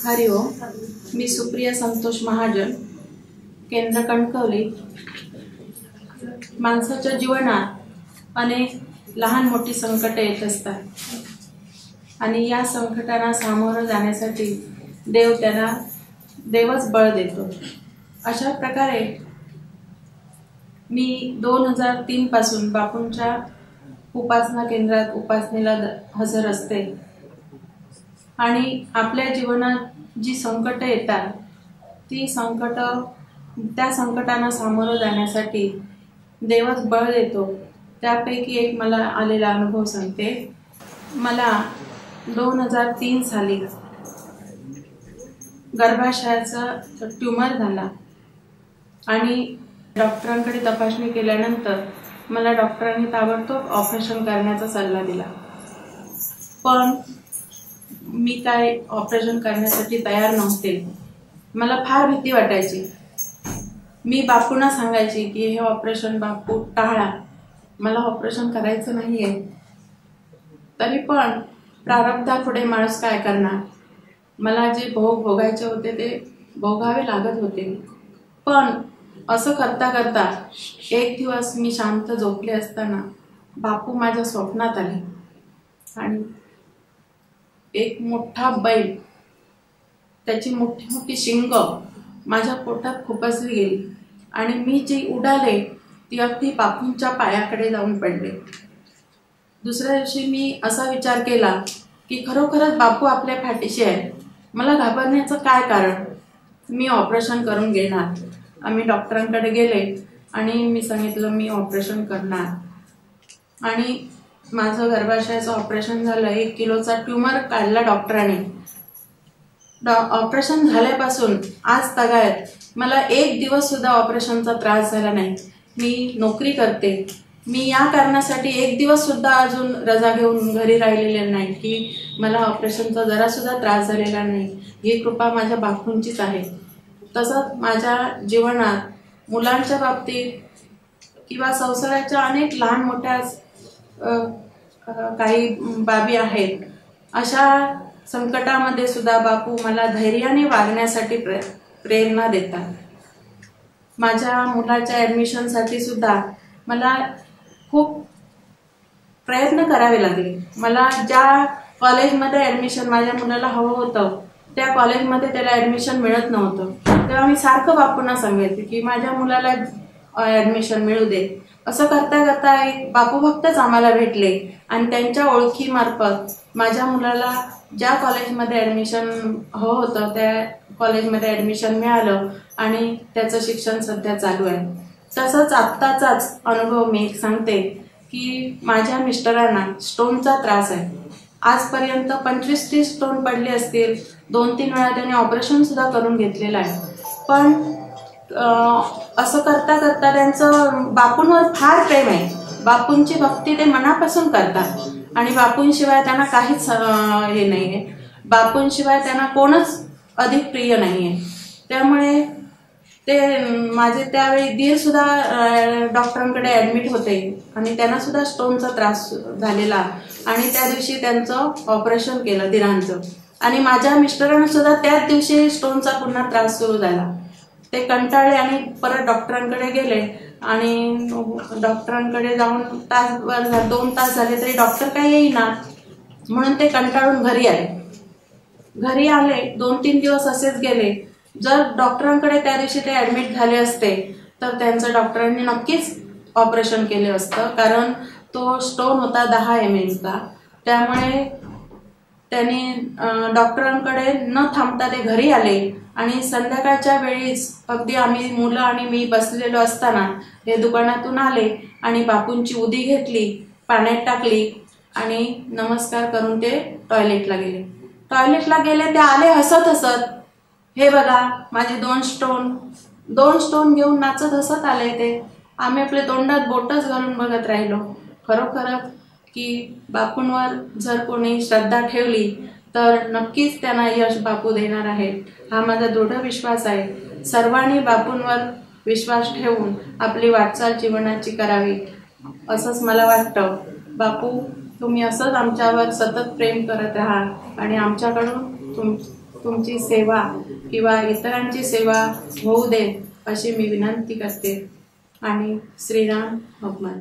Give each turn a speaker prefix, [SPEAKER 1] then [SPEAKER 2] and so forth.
[SPEAKER 1] हरि ओम. मी सुप्रिया संतोष महाजन, केंद्र कणकवली. माणसाच्या जीवनात अनेक लहान मोठी संकटे येत असतात आणि या संकटांना सामोरं जाण्यासाठी देवच बळ देतो. अशा प्रकारे मी 2003 पासून बापूंच्या उपासना केंद्रात उपासनेला हजर असते आणि आपल्या जीवनात जी संकट येतात त्या संकटांना सामोरं जाण्यासाठी देवच बळ देतो. त्यापैकी एक मला आलेला अनुभव सांगते. मला 2003 साली गर्भाशयाचा ट्यूमर झाला आणि डॉक्टरांकडे तपासणी केल्यानंतर मला डॉक्टरांनी ताबडतोब ऑपरेशन करण्याचा सल्ला दिला. पण मी काय ऑपरेशन करण्यासाठी तयार नव्हते. मला फार भीती वाटायची. मी बापूंना सांगायची की हे ऑपरेशन बापू टाळा, मला ऑपरेशन करायचं नाहीये. तरी पण प्रारब्धापुढे माणूस काय करणार. मला जे भोग भोगायचे होते ते भोगावे लागत होते. पण असं करता करता एक दिवस मी शांत झोपले असताना बापू माझ्या स्वप्नात आले आणि एक मोठा बैल, त्याची मोठी मोठी शिंग माझ्या पोटात खुपसली गेली आणि मी जी उडाले ती अगदी बापूंच्या पायाकडे जाऊन पडले. दुसऱ्या दिवशी मी असा विचार केला की खरोखरच बापू आपल्या पाठीशी आहे. मला घाबरण्याचं काय कारण. मी ऑपरेशन करून घेणार. आम्ही डॉक्टरांकडे गेले आणि मी सांगितलं मी ऑपरेशन करणार आणि माझं गर्भाशयाचं ऑपरेशन झालं. 1 किलोचा ट्यूमर काढला डॉक्टरांनी. ऑपरेशन झाल्यापासून आज तागायत मला एक दिवस सुद्धा ऑपरेशनचा त्रास झाला नाही. मी नोकरी करते. मी या कारणासाठी एक दिवस सुद्धा अजून रजा घेऊन घरी राहिलेले नाही की मला ऑपरेशनचा जरा सुद्धा त्रास झालेला नाही. ही कृपा माझ्या बापूंचीच आहे. तसंच माझ्या जीवनात मुलांच्या बाबतीत किंवा संसाराच्या अनेक लहान मोठ्या काही बाबी आहेत. अशा संकटामध्ये सुद्धा बापू मला धैर्याने वागण्यासाठी प्रेरणा देतात. माझ्या मुलाच्या ॲडमिशनसाठी सुद्धा मला खूप प्रयत्न करावे लागले. मला ज्या कॉलेजमध्ये ॲडमिशन माझ्या मुलाला हवं होतं त्या कॉलेजमध्ये त्याला ॲडमिशन मिळत नव्हतं. तेव्हा मी सारखं बापूंना सांगायचे की माझ्या मुलाला ॲडमिशन मिळू दे. असं करता करता बापू भक्तच आम्हाला भेटले आणि त्यांच्या ओळखीमार्फत माझ्या मुलाला ज्या कॉलेजमध्ये ॲडमिशन हवं होतं त्या कॉलेजमध्ये ॲडमिशन मिळालं आणि त्याचं शिक्षण सध्या चालू आहे. तसंच आत्ताचाच अनुभव मी एक सांगते की माझ्या मिस्टरांना स्टोनचा त्रास आहे. आजपर्यंत 25-30 स्टोन पडले असतील. 2-3 वेळा त्यांनी ऑपरेशन सुद्धा करून घेतलेलं आहे. पण असं करता करता त्यांचं बापूंवर फार प्रेम आहे. बापूंची भक्ती ते मनापासून करतात आणि बापूंशिवाय त्यांना काहीच हे नाही आहे. बापूंशिवाय त्यांना कोणच अधिक प्रिय नाही आहे. त्यामुळे ते माझे त्यावेळी दीर सुद्धा डॉक्टरांकडे ॲडमिट होते आणि त्यांना सुद्धा स्टोनचा त्रास झालेला आणि त्या दिवशी त्यांचं ऑपरेशन केलं दिरांचं आणि माझ्या मिस्टरांना सुद्धा त्याच दिवशी स्टोनचा पुन्हा त्रास सुरू झाला. ते कंटाळले आणि परत डॉक्टरांकडे गेले आणि डॉक्टरांकडे जाऊन 2 तास झाले तरी डॉक्टर काही येईना म्हणून ते कंटाळून घरी आले. 2-3 दिवस असेच गेले. जर डॉक्टरांकडे त्या दिवशी ते ॲडमिट झाले असते तर त्यांचं डॉक्टरांनी नक्कीच ऑपरेशन केले असतं. कारण तो स्टोन होता 10 mm चा. त्यामुळे त्यांनी डॉक्टरांकडे न थांबता ते घरी आले आणि संध्याकाळच्या वेळीच अगदी आम्ही मुलं आणि मी बसलेलो असताना ते दुकानातून आले आणि बापूंची उदी घेतली, पाण्यात टाकली आणि नमस्कार करून ते टॉयलेटला गेले. ते आले हसत हसत. हे बघा माझे 2 स्टोन घेऊन नाचत हसत आले ते. आम्ही आपले तोंडात बोटच घालून बघत राहिलो. खरोखरच की बापूंवर जर कोणी श्रद्धा ठेवली तर नक्कीच त्यांना यश बापू देणार आहे. हा माझा दृढ विश्वास आहे. सर्वांनी बापूंवर विश्वास ठेवून आपली वाटचाल जीवनाची करावी असंच मला वाटतं. बापू तुम्ही असंच आमच्यावर सतत प्रेम करत राहा आणि आमच्याकडून तुमची सेवा किंवा इतरांची सेवा होऊ दे अशी मी विनंती करते. आणि श्रीराम भगवान.